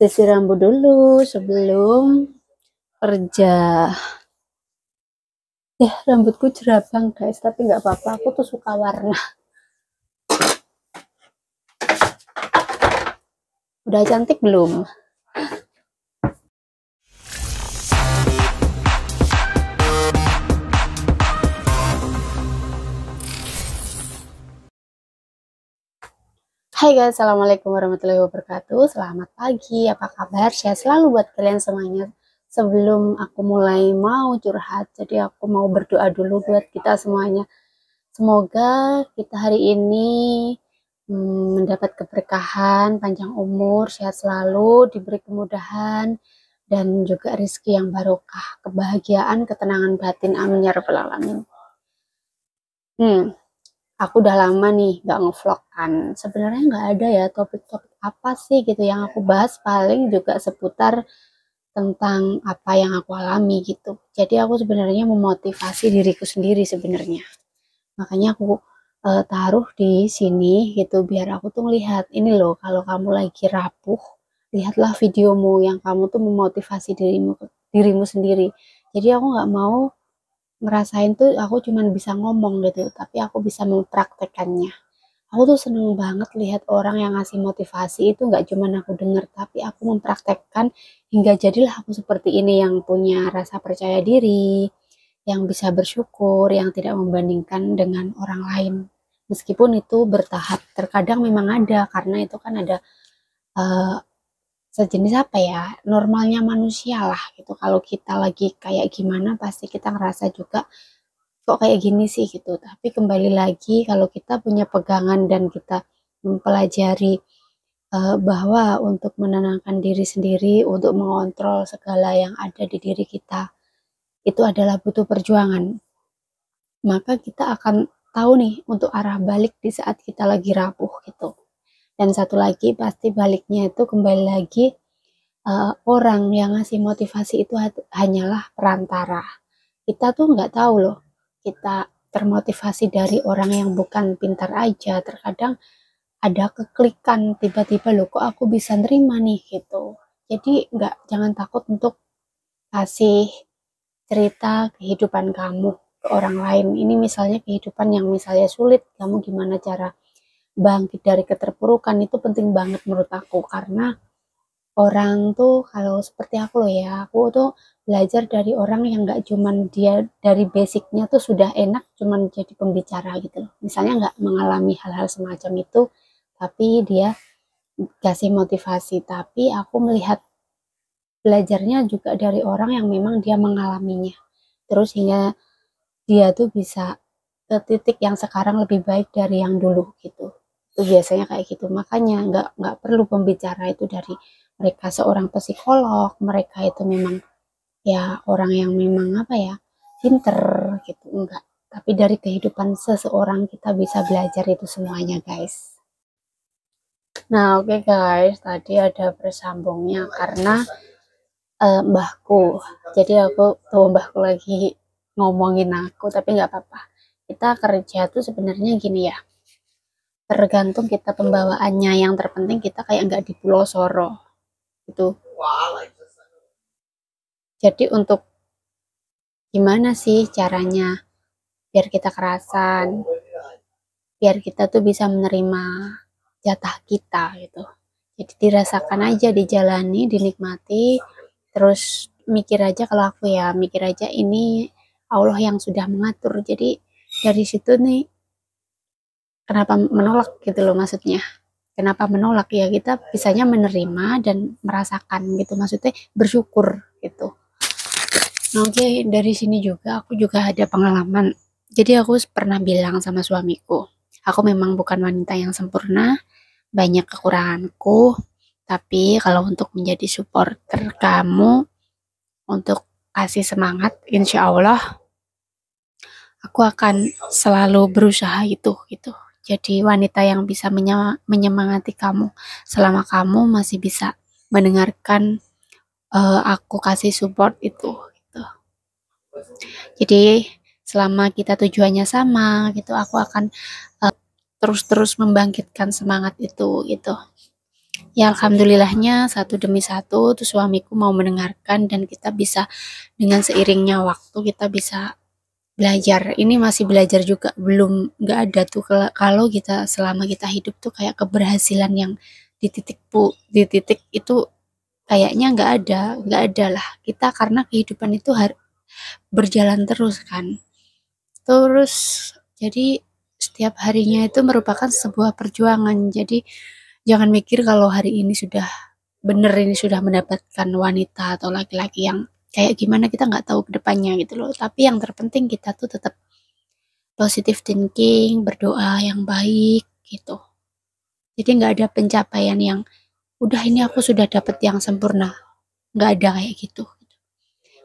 Sisir rambut dulu sebelum kerja. Ya, rambutku jerabang guys, tapi nggak apa-apa, aku tuh suka warna. Udah cantik belum? Hai guys, assalamualaikum warahmatullahi wabarakatuh. Selamat pagi, apa kabar? Saya selalu buat kalian semuanya. Sebelum aku mulai mau curhat, jadi aku mau berdoa dulu buat kita semuanya. Semoga kita hari ini mendapat keberkahan, panjang umur, sehat selalu, diberi kemudahan, dan juga rezeki yang barokah, kebahagiaan, ketenangan batin. Amin ya rabbal alamin. Aku udah lama nih gak ngevlog kan. Sebenarnya nggak ada ya topik-topik apa sih gitu yang aku bahas, paling juga seputar tentang apa yang aku alami gitu. Jadi aku sebenarnya memotivasi diriku sendiri sebenarnya. Makanya aku taruh di sini gitu biar aku tuh ngelihat ini loh, kalau kamu lagi rapuh, lihatlah videomu yang kamu tuh memotivasi dirimu sendiri. Jadi aku nggak mau ngerasain tuh aku cuman bisa ngomong gitu, tapi aku bisa mempraktekannya. Aku tuh seneng banget lihat orang yang ngasih motivasi itu, nggak cuman aku denger, tapi aku mempraktekkan hingga jadilah aku seperti ini, yang punya rasa percaya diri, yang bisa bersyukur, yang tidak membandingkan dengan orang lain. Meskipun itu bertahap, terkadang memang ada, karena itu kan ada uh, sejenis apa ya, normalnya manusia lah gitu. Kalau kita lagi kayak gimana, pasti kita ngerasa juga kok kayak gini sih gitu. Tapi kembali lagi, kalau kita punya pegangan dan kita mempelajari bahwa untuk menenangkan diri sendiri, untuk mengontrol segala yang ada di diri kita, itu adalah butuh perjuangan. Maka kita akan tahu nih untuk arah balik di saat kita lagi rapuh gitu. Dan satu lagi, pasti baliknya itu kembali lagi, orang yang ngasih motivasi itu hanyalah perantara. Kita tuh nggak tahu loh, kita termotivasi dari orang yang bukan pintar aja. Terkadang ada keklikan, tiba-tiba loh kok aku bisa nerima nih gitu. Jadi jangan takut untuk kasih cerita kehidupan kamu ke orang lain. Ini misalnya kehidupan yang misalnya sulit, kamu gimana cara bangkit dari keterpurukan, itu penting banget menurut aku. Karena orang tuh kalau seperti aku loh ya, aku tuh belajar dari orang yang nggak cuman dia dari basicnya tuh sudah enak cuman jadi pembicara gitu loh. Misalnya nggak mengalami hal-hal semacam itu, tapi dia kasih motivasi. Tapi aku melihat belajarnya juga dari orang yang memang dia mengalaminya. Terus hingga dia tuh bisa ke titik yang sekarang lebih baik dari yang dulu gitu. Itu biasanya kayak gitu. Makanya nggak perlu pembicara itu dari mereka seorang psikolog, mereka itu memang ya orang yang memang apa ya, pinter gitu, enggak. Tapi dari kehidupan seseorang kita bisa belajar itu semuanya guys. Nah oke guys, tadi ada bersambungnya karena mbahku. Jadi aku tuh mbahku lagi ngomongin aku, tapi nggak apa-apa. Kita kerja tuh sebenarnya gini ya, tergantung kita pembawaannya. Yang terpenting kita kayak nggak di Pulau Soro gitu. Jadi untuk gimana sih caranya biar kita kerasan, biar kita tuh bisa menerima jatah kita gitu. Jadi dirasakan aja, dijalani, dinikmati, terus mikir aja, kalau aku ya mikir aja ini Allah yang sudah mengatur. Jadi dari situ nih, kenapa menolak gitu loh maksudnya. Kenapa menolak ya, kita bisanya menerima dan merasakan gitu, maksudnya bersyukur gitu. Nah, oke, dari sini juga aku juga ada pengalaman. Jadi aku pernah bilang sama suamiku, aku memang bukan wanita yang sempurna, banyak kekuranganku, tapi kalau untuk menjadi supporter kamu, untuk kasih semangat, insya Allah aku akan selalu berusaha itu gitu. Jadi wanita yang bisa menyemangati kamu selama kamu masih bisa mendengarkan aku kasih support itu gitu. Jadi selama kita tujuannya sama gitu, aku akan terus-terus membangkitkan semangat itu gitu. Ya alhamdulillahnya satu demi satu tuh suamiku mau mendengarkan dan kita bisa dengan seiringnya waktu kita bisa belajar. Ini masih belajar juga, belum nggak ada tuh kalau kita selama kita hidup tuh kayak keberhasilan yang di titik itu kayaknya nggak ada lah. Kita karena kehidupan itu berjalan terus kan. Terus jadi setiap harinya itu merupakan sebuah perjuangan. Jadi jangan mikir kalau hari ini sudah bener ini sudah mendapatkan wanita atau laki-laki yang kayak gimana kita nggak tahu ke depannya gitu loh. Tapi yang terpenting kita tuh tetap positive thinking, berdoa yang baik gitu. Jadi nggak ada pencapaian yang udah ini aku sudah dapat yang sempurna. Nggak ada kayak gitu.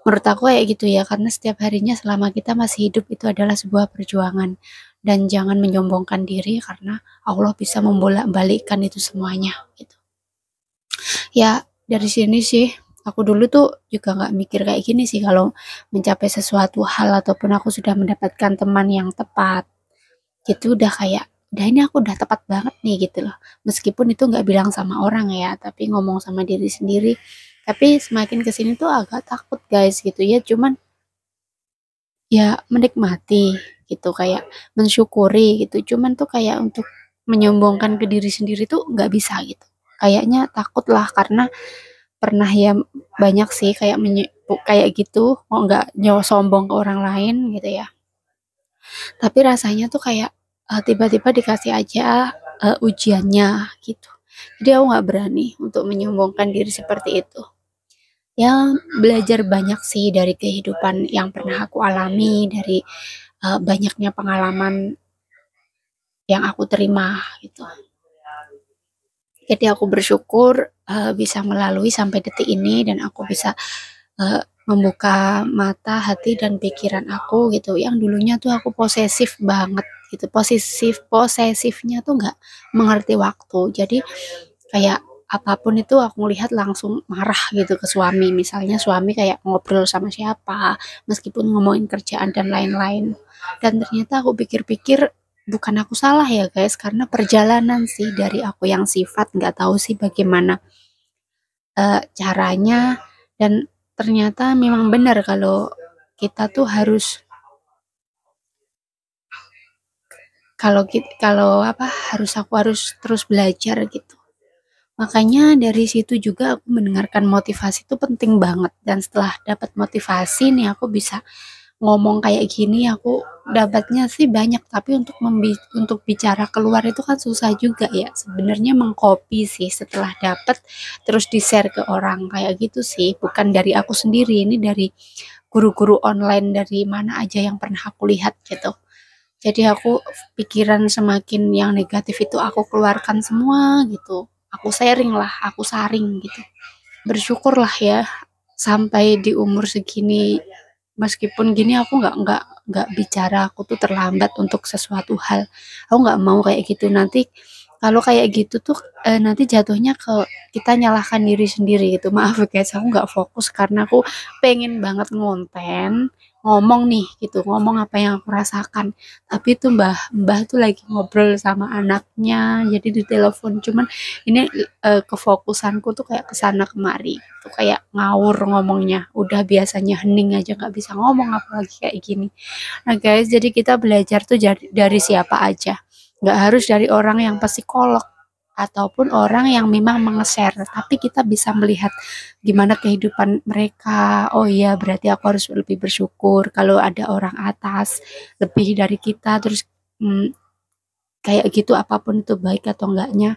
Menurut aku kayak gitu ya, karena setiap harinya selama kita masih hidup itu adalah sebuah perjuangan. Dan jangan menyombongkan diri karena Allah bisa membolak-balikkan itu semuanya gitu. Ya dari sini sih aku dulu tuh juga nggak mikir kayak gini sih kalau mencapai sesuatu hal ataupun aku sudah mendapatkan teman yang tepat gitu udah kayak udah ini aku udah tepat banget nih gitu loh, meskipun itu nggak bilang sama orang ya tapi ngomong sama diri sendiri. Tapi semakin kesini tuh agak takut guys gitu ya, cuman ya menikmati gitu kayak mensyukuri gitu, cuman tuh kayak untuk menyombongkan ke diri sendiri tuh nggak bisa gitu, kayaknya takut lah karena pernah ya banyak sih kayak kayak gitu mau nggak nyawa sombong ke orang lain gitu ya, tapi rasanya tuh kayak tiba-tiba dikasih aja ujiannya gitu, jadi aku nggak berani untuk menyombongkan diri seperti itu. Ya belajar banyak sih dari kehidupan yang pernah aku alami, dari banyaknya pengalaman yang aku terima gitu. Jadi aku bersyukur bisa melalui sampai detik ini dan aku bisa membuka mata, hati dan pikiran aku gitu. Yang dulunya tuh aku posesif banget gitu. Posesifnya tuh nggak mengerti waktu. Jadi kayak apapun itu aku lihat langsung marah gitu ke suami. Misalnya suami kayak ngobrol sama siapa, meskipun ngomongin kerjaan dan lain-lain. Dan ternyata aku pikir-pikir bukan aku salah ya guys, karena perjalanan sih dari aku yang sifat nggak tahu sih bagaimana caranya, dan ternyata memang benar kalau kita tuh harus kalau apa aku harus terus belajar gitu. Makanya dari situ juga aku mendengarkan motivasi itu penting banget, dan setelah dapat motivasi nih aku bisa ngomong kayak gini, aku dapatnya sih banyak tapi untuk bicara keluar itu kan susah juga ya sebenarnya, mengcopy sih setelah dapat terus di share ke orang kayak gitu sih, bukan dari aku sendiri, ini dari guru-guru online dari mana aja yang pernah aku lihat gitu. Jadi aku pikiran semakin yang negatif itu aku keluarkan semua gitu, aku sharing lah, aku saring gitu. Bersyukurlah ya sampai di umur segini, meskipun gini aku nggak bicara aku tuh terlambat untuk sesuatu hal, aku nggak mau kayak gitu nanti. Kalau kayak gitu tuh nanti jatuhnya ke kita nyalahkan diri sendiri gitu. Maaf ya guys, aku nggak fokus karena aku pengen banget ngonten, ngomong nih gitu, ngomong apa yang aku rasakan. Tapi tuh mbah mbah tuh lagi ngobrol sama anaknya jadi di telepon, cuman ini kefokusanku tuh kayak kesana kemari tuh kayak ngawur ngomongnya, udah biasanya hening aja nggak bisa ngomong apalagi kayak gini. Nah guys, jadi kita belajar tuh dari siapa aja, nggak harus dari orang yang psikolog ataupun orang yang memang menge-share, tapi kita bisa melihat gimana kehidupan mereka. Oh iya, berarti aku harus lebih bersyukur kalau ada orang atas lebih dari kita, terus kayak gitu apapun itu baik atau enggaknya.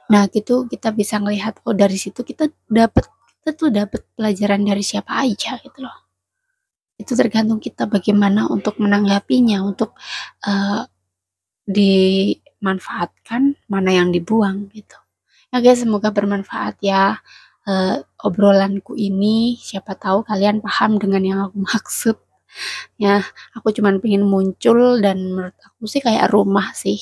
Nah, gitu kita bisa ngelihat oh dari situ kita tuh dapat pelajaran dari siapa aja gitu loh. Itu tergantung kita bagaimana untuk menanggapinya, untuk uh, dimanfaatkan, mana yang dibuang gitu. Ya guys, semoga bermanfaat ya obrolanku ini. Siapa tahu kalian paham dengan yang aku maksud. Ya, aku cuman pengen muncul dan menurut aku sih kayak rumah sih.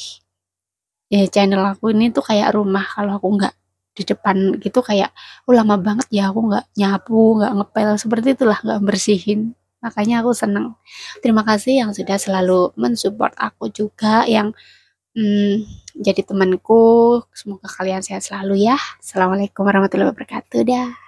Ya channel aku ini tuh kayak rumah, kalau aku nggak di depan gitu kayak lama banget ya aku nggak nyapu, nggak ngepel, seperti itulah, nggak bersihin. Makanya aku seneng. Terima kasih yang sudah selalu mensupport aku juga, yang jadi temanku. Semoga kalian sehat selalu ya. Assalamualaikum warahmatullahi wabarakatuh dah.